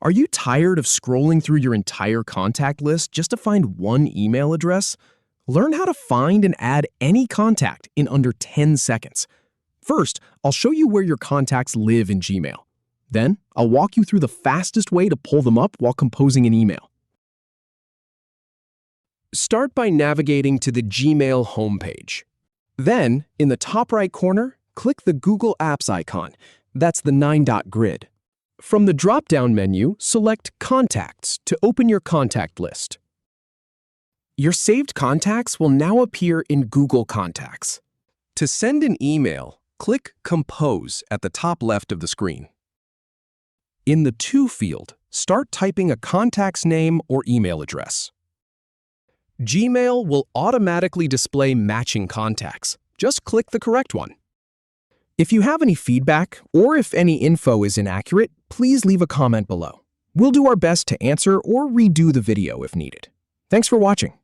Are you tired of scrolling through your entire contact list just to find one email address? Learn how to find and add any contact in under 10 seconds. First, I'll show you where your contacts live in Gmail. Then, I'll walk you through the fastest way to pull them up while composing an email. Start by navigating to the Gmail homepage. Then, in the top right corner, click the Google Apps icon. That's the 9-dot grid. From the drop-down menu, select Contacts to open your contact list. Your saved contacts will now appear in Google Contacts. To send an email, click Compose at the top left of the screen. In the To field, start typing a contact's name or email address. Gmail will automatically display matching contacts. Just click the correct one. If you have any feedback or if any info is inaccurate, please leave a comment below. We'll do our best to answer or redo the video if needed. Thanks for watching.